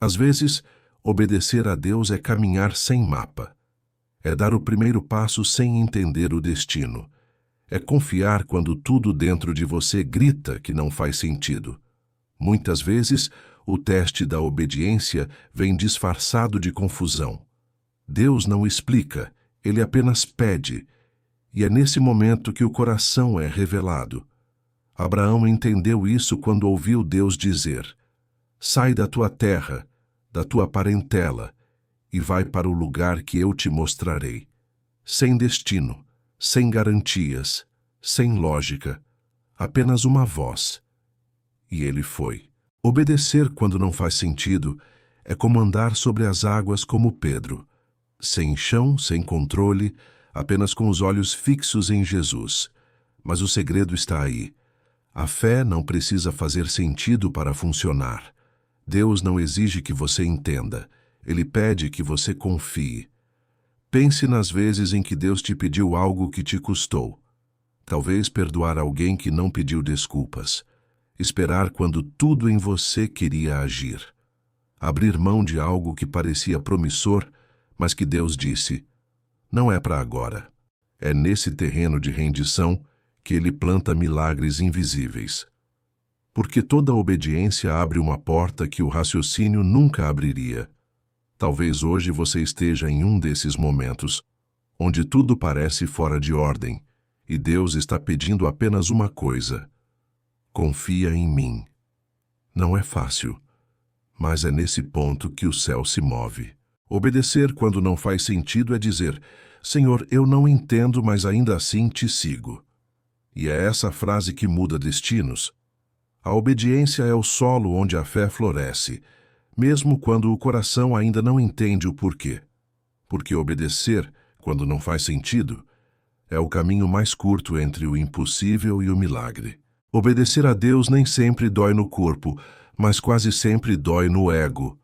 Às vezes, obedecer a Deus é caminhar sem mapa. É dar o primeiro passo sem entender o destino. É confiar quando tudo dentro de você grita que não faz sentido. Muitas vezes, o teste da obediência vem disfarçado de confusão. Deus não explica, Ele apenas pede. E é nesse momento que o coração é revelado. Abraão entendeu isso quando ouviu Deus dizer: sai da tua terra, da tua parentela, e vai para o lugar que eu te mostrarei. Sem destino, sem garantias, sem lógica, apenas uma voz. E ele foi. Obedecer quando não faz sentido é como andar sobre as águas como Pedro, sem chão, sem controle, apenas com os olhos fixos em Jesus. Mas o segredo está aí. A fé não precisa fazer sentido para funcionar. Deus não exige que você entenda. Ele pede que você confie. Pense nas vezes em que Deus te pediu algo que te custou. Talvez perdoar alguém que não pediu desculpas. Esperar quando tudo em você queria agir. Abrir mão de algo que parecia promissor, mas que Deus disse: não é para agora. É nesse terreno de rendição que Ele planta milagres invisíveis. Porque toda obediência abre uma porta que o raciocínio nunca abriria. Talvez hoje você esteja em um desses momentos, onde tudo parece fora de ordem, e Deus está pedindo apenas uma coisa: confia em mim. Não é fácil, mas é nesse ponto que o céu se move. Obedecer quando não faz sentido é dizer: Senhor, eu não entendo, mas ainda assim te sigo. E é essa frase que muda destinos. A obediência é o solo onde a fé floresce, mesmo quando o coração ainda não entende o porquê. Porque obedecer, quando não faz sentido, é o caminho mais curto entre o impossível e o milagre. Obedecer a Deus nem sempre dói no corpo, mas quase sempre dói no ego.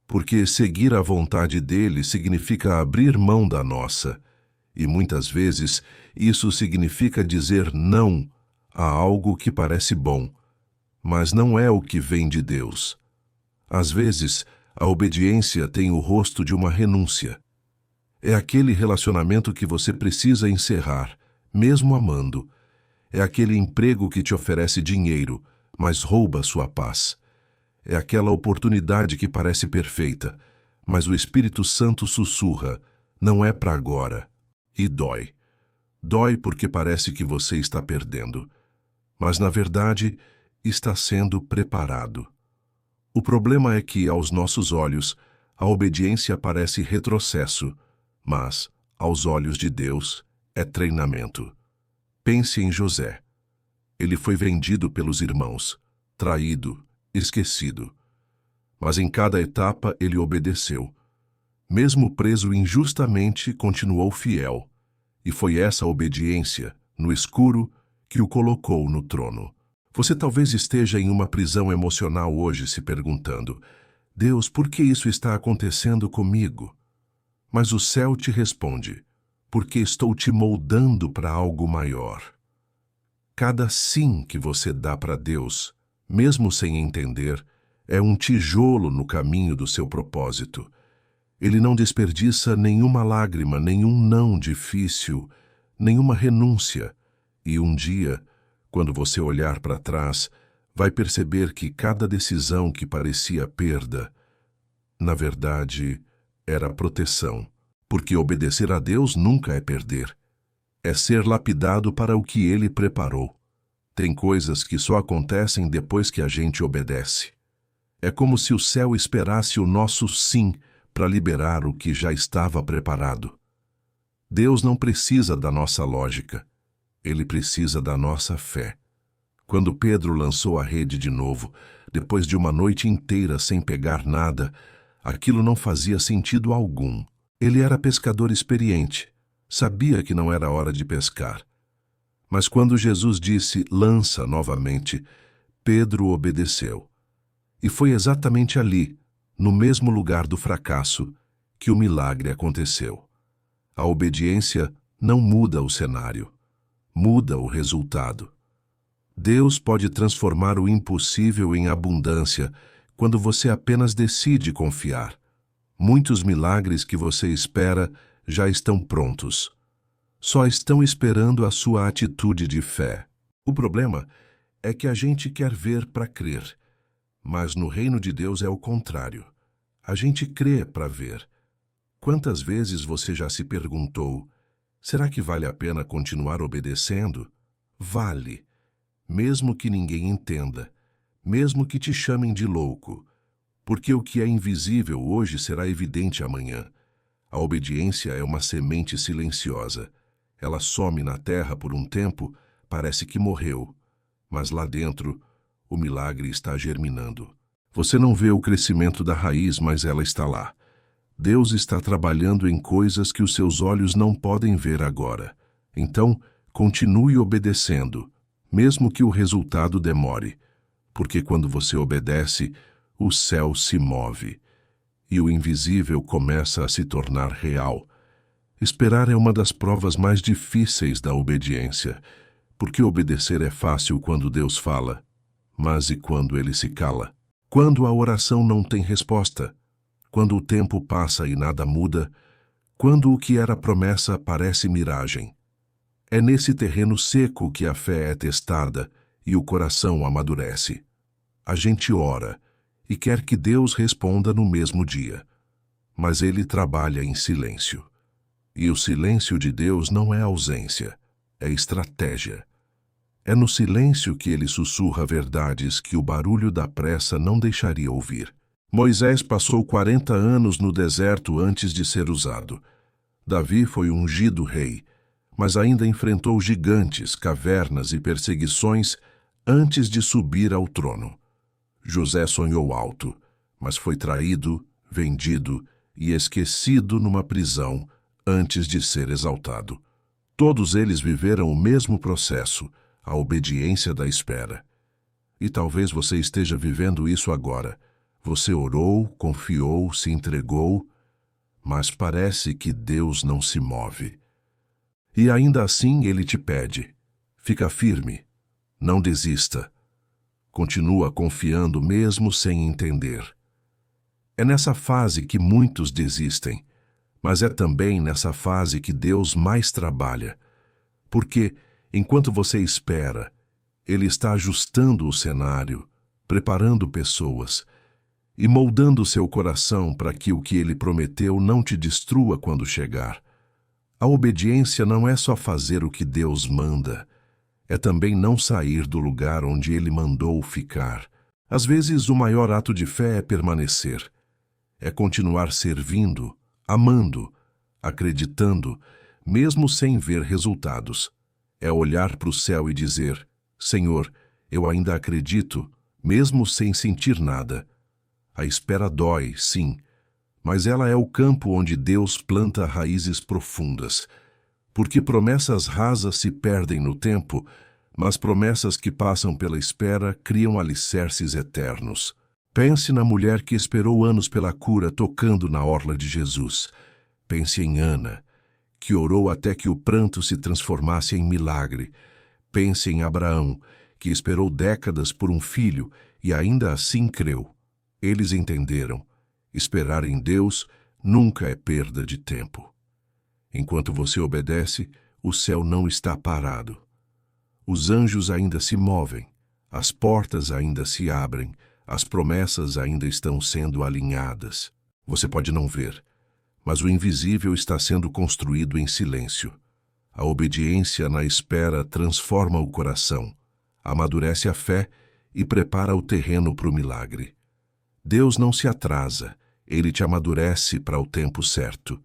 Porque seguir a vontade dele significa abrir mão da nossa. E muitas vezes isso significa dizer não a algo que parece bom, mas não é o que vem de Deus. Às vezes, a obediência tem o rosto de uma renúncia. É aquele relacionamento que você precisa encerrar, mesmo amando. É aquele emprego que te oferece dinheiro, mas rouba sua paz. É aquela oportunidade que parece perfeita, mas o Espírito Santo sussurra: não é para agora. E dói. Dói porque parece que você está perdendo. Mas, na verdade, está sendo preparado. O problema é que, aos nossos olhos, a obediência parece retrocesso, mas, aos olhos de Deus, é treinamento. Pense em José. Ele foi vendido pelos irmãos, traído, esquecido. Mas em cada etapa ele obedeceu. Mesmo preso injustamente, continuou fiel. E foi essa obediência, no escuro, que o colocou no trono. Você talvez esteja em uma prisão emocional hoje se perguntando: Deus, por que isso está acontecendo comigo? Mas o céu te responde: porque estou te moldando para algo maior. Cada sim que você dá para Deus, mesmo sem entender, é um tijolo no caminho do seu propósito. Ele não desperdiça nenhuma lágrima, nenhum não difícil, nenhuma renúncia. E um dia, quando você olhar para trás, vai perceber que cada decisão que parecia perda, na verdade, era proteção. Porque obedecer a Deus nunca é perder. É ser lapidado para o que Ele preparou. Tem coisas que só acontecem depois que a gente obedece. É como se o céu esperasse o nosso sim para liberar o que já estava preparado. Deus não precisa da nossa lógica. Ele precisa da nossa fé. Quando Pedro lançou a rede de novo, depois de uma noite inteira sem pegar nada, aquilo não fazia sentido algum. Ele era pescador experiente, sabia que não era hora de pescar. Mas quando Jesus disse, lança novamente, Pedro obedeceu. E foi exatamente ali, no mesmo lugar do fracasso, que o milagre aconteceu. A obediência não muda o cenário, muda o resultado. Deus pode transformar o impossível em abundância quando você apenas decide confiar. Muitos milagres que você espera já estão prontos. Só estão esperando a sua atitude de fé. O problema é que a gente quer ver para crer, mas no reino de Deus é o contrário. A gente crê para ver. Quantas vezes você já se perguntou: será que vale a pena continuar obedecendo? Vale. Mesmo que ninguém entenda, mesmo que te chamem de louco, porque o que é invisível hoje será evidente amanhã. A obediência é uma semente silenciosa. Ela some na terra por um tempo, parece que morreu, mas lá dentro o milagre está germinando. Você não vê o crescimento da raiz, mas ela está lá. Deus está trabalhando em coisas que os seus olhos não podem ver agora. Então, continue obedecendo, mesmo que o resultado demore, porque quando você obedece, o céu se move e o invisível começa a se tornar real. Esperar é uma das provas mais difíceis da obediência, porque obedecer é fácil quando Deus fala, mas e quando ele se cala? Quando a oração não tem resposta? Quando o tempo passa e nada muda? Quando o que era promessa parece miragem? É nesse terreno seco que a fé é testada e o coração amadurece. A gente ora e quer que Deus responda no mesmo dia, mas ele trabalha em silêncio. E o silêncio de Deus não é ausência, é estratégia. É no silêncio que ele sussurra verdades que o barulho da pressa não deixaria ouvir. Moisés passou 40 anos no deserto antes de ser usado. Davi foi ungido rei, mas ainda enfrentou gigantes, cavernas e perseguições antes de subir ao trono. José sonhou alto, mas foi traído, vendido e esquecido numa prisão antes de ser exaltado. Todos eles viveram o mesmo processo, a obediência da espera. E talvez você esteja vivendo isso agora. Você orou, confiou, se entregou, mas parece que Deus não se move. E ainda assim ele te pede: fica firme, não desista. Continua confiando mesmo sem entender. É nessa fase que muitos desistem, mas é também nessa fase que Deus mais trabalha, porque, enquanto você espera, Ele está ajustando o cenário, preparando pessoas e moldando seu coração para que o que Ele prometeu não te destrua quando chegar. A obediência não é só fazer o que Deus manda, é também não sair do lugar onde Ele mandou ficar. Às vezes, o maior ato de fé é permanecer, é continuar servindo, amando, acreditando, mesmo sem ver resultados. É olhar para o céu e dizer: Senhor, eu ainda acredito, mesmo sem sentir nada. A espera dói, sim, mas ela é o campo onde Deus planta raízes profundas. Porque promessas rasas se perdem no tempo, mas promessas que passam pela espera criam alicerces eternos. Pense na mulher que esperou anos pela cura tocando na orla de Jesus. Pense em Ana, que orou até que o pranto se transformasse em milagre. Pense em Abraão, que esperou décadas por um filho e ainda assim creu. Eles entenderam: esperar em Deus nunca é perda de tempo. Enquanto você obedece, o céu não está parado. Os anjos ainda se movem, as portas ainda se abrem, as promessas ainda estão sendo alinhadas. Você pode não ver, mas o invisível está sendo construído em silêncio. A obediência na espera transforma o coração, amadurece a fé e prepara o terreno para o milagre. Deus não se atrasa, Ele te amadurece para o tempo certo.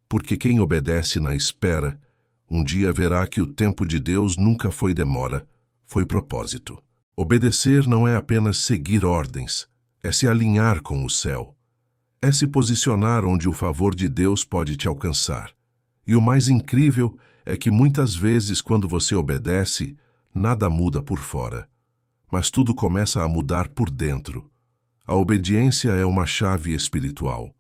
Porque quem obedece na espera, um dia verá que o tempo de Deus nunca foi demora, foi propósito. Obedecer não é apenas seguir ordens, é se alinhar com o céu. É se posicionar onde o favor de Deus pode te alcançar. E o mais incrível é que muitas vezes, quando você obedece, nada muda por fora, mas tudo começa a mudar por dentro. A obediência é uma chave espiritual.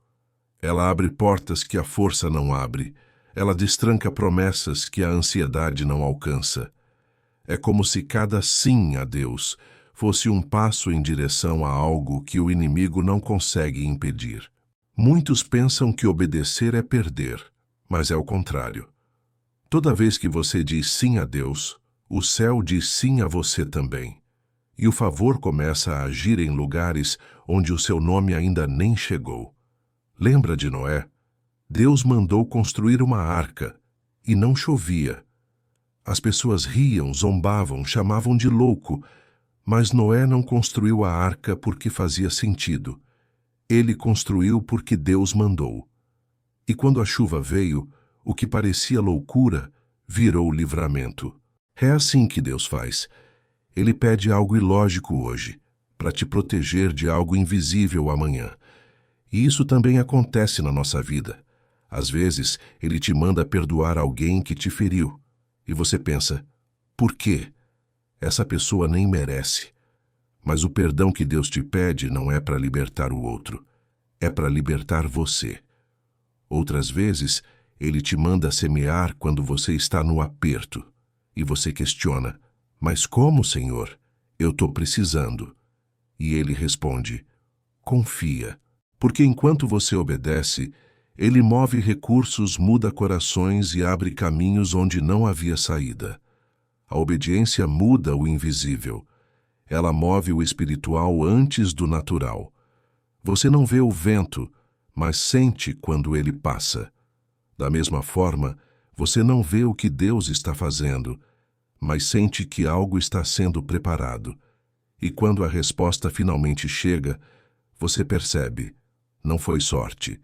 Ela abre portas que a força não abre. Ela destranca promessas que a ansiedade não alcança. É como se cada sim a Deus fosse um passo em direção a algo que o inimigo não consegue impedir. Muitos pensam que obedecer é perder, mas é o contrário. Toda vez que você diz sim a Deus, o céu diz sim a você também. E o favor começa a agir em lugares onde o seu nome ainda nem chegou. Lembra de Noé? Deus mandou construir uma arca, e não chovia. As pessoas riam, zombavam, chamavam de louco, mas Noé não construiu a arca porque fazia sentido. Ele construiu porque Deus mandou. E quando a chuva veio, o que parecia loucura virou livramento. É assim que Deus faz. Ele pede algo ilógico hoje, para te proteger de algo invisível amanhã. E isso também acontece na nossa vida. Às vezes, Ele te manda perdoar alguém que te feriu. E você pensa, por quê? Essa pessoa nem merece. Mas o perdão que Deus te pede não é para libertar o outro, é para libertar você. Outras vezes, Ele te manda semear quando você está no aperto. E você questiona, mas como, Senhor? Eu estou precisando. E Ele responde, confia, porque enquanto você obedece, Ele move recursos, muda corações e abre caminhos onde não havia saída. A obediência muda o invisível. Ela move o espiritual antes do natural. Você não vê o vento, mas sente quando ele passa. Da mesma forma, você não vê o que Deus está fazendo, mas sente que algo está sendo preparado. E quando a resposta finalmente chega, você percebe, não foi sorte.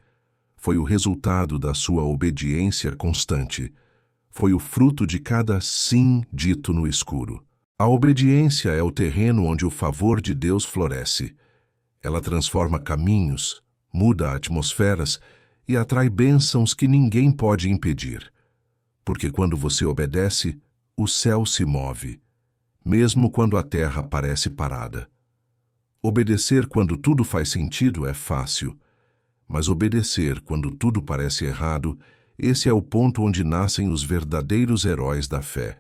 Foi o resultado da sua obediência constante. Foi o fruto de cada sim dito no escuro. A obediência é o terreno onde o favor de Deus floresce. Ela transforma caminhos, muda atmosferas e atrai bênçãos que ninguém pode impedir. Porque quando você obedece, o céu se move, mesmo quando a terra parece parada. Obedecer quando tudo faz sentido é fácil, mas obedecer quando tudo parece errado, esse é o ponto onde nascem os verdadeiros heróis da fé.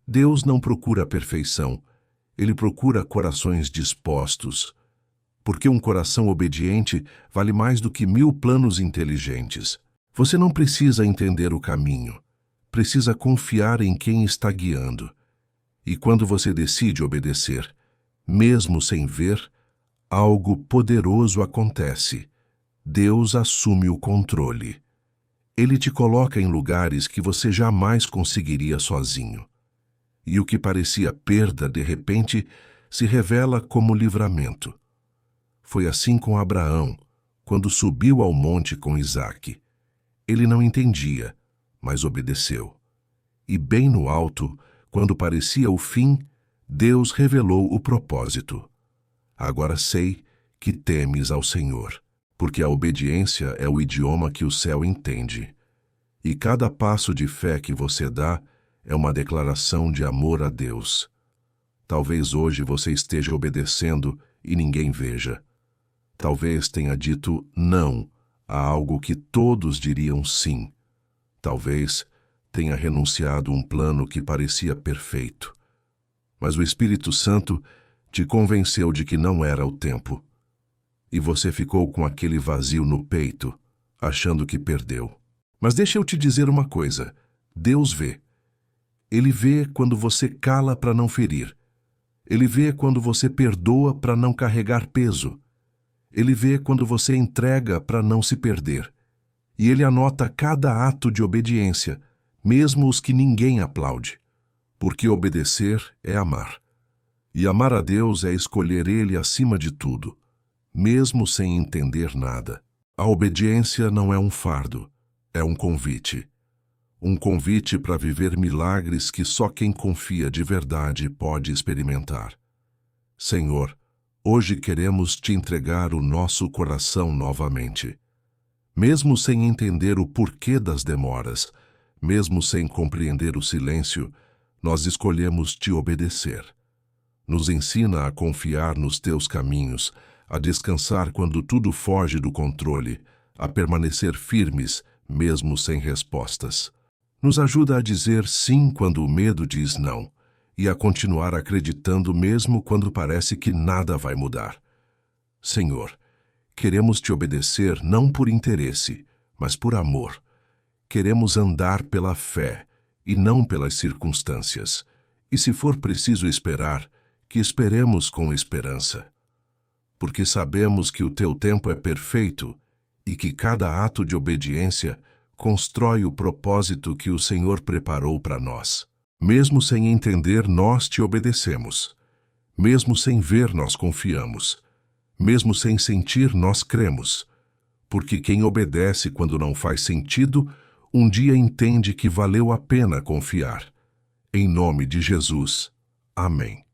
Deus não procura a perfeição, Ele procura corações dispostos, porque um coração obediente vale mais do que 1000 planos inteligentes. Você não precisa entender o caminho, precisa confiar em quem está guiando. E quando você decide obedecer, mesmo sem ver, algo poderoso acontece. Deus assume o controle. Ele te coloca em lugares que você jamais conseguiria sozinho. E o que parecia perda, de repente, se revela como livramento. Foi assim com Abraão, quando subiu ao monte com Isaque. Ele não entendia, mas obedeceu. E bem no alto, quando parecia o fim, Deus revelou o propósito. Agora sei que temes ao Senhor, porque a obediência é o idioma que o céu entende. E cada passo de fé que você dá é uma declaração de amor a Deus. Talvez hoje você esteja obedecendo e ninguém veja. Talvez tenha dito não a algo que todos diriam sim. Talvez tenha renunciado a um plano que parecia perfeito. Mas o Espírito Santo te convenceu de que não era o tempo. E você ficou com aquele vazio no peito, achando que perdeu. Mas deixa eu te dizer uma coisa. Deus vê. Ele vê quando você cala para não ferir. Ele vê quando você perdoa para não carregar peso. Ele vê quando você entrega para não se perder. E Ele anota cada ato de obediência, mesmo os que ninguém aplaude. Porque obedecer é amar. E amar a Deus é escolher Ele acima de tudo, mesmo sem entender nada. A obediência não é um fardo, é um convite. Um convite para viver milagres que só quem confia de verdade pode experimentar. Senhor, hoje queremos te entregar o nosso coração novamente. Mesmo sem entender o porquê das demoras, mesmo sem compreender o silêncio, nós escolhemos te obedecer. Nos ensina a confiar nos teus caminhos, a descansar quando tudo foge do controle, a permanecer firmes, mesmo sem respostas. Nos ajuda a dizer sim quando o medo diz não, e a continuar acreditando mesmo quando parece que nada vai mudar. Senhor, queremos te obedecer não por interesse, mas por amor. Queremos andar pela fé e não pelas circunstâncias. E se for preciso esperar, que esperemos com esperança. Porque sabemos que o teu tempo é perfeito e que cada ato de obediência constrói o propósito que o Senhor preparou para nós. Mesmo sem entender, nós te obedecemos. Mesmo sem ver, nós confiamos. Mesmo sem sentir, nós cremos. Porque quem obedece quando não faz sentido, um dia entende que valeu a pena confiar. Em nome de Jesus. Amém.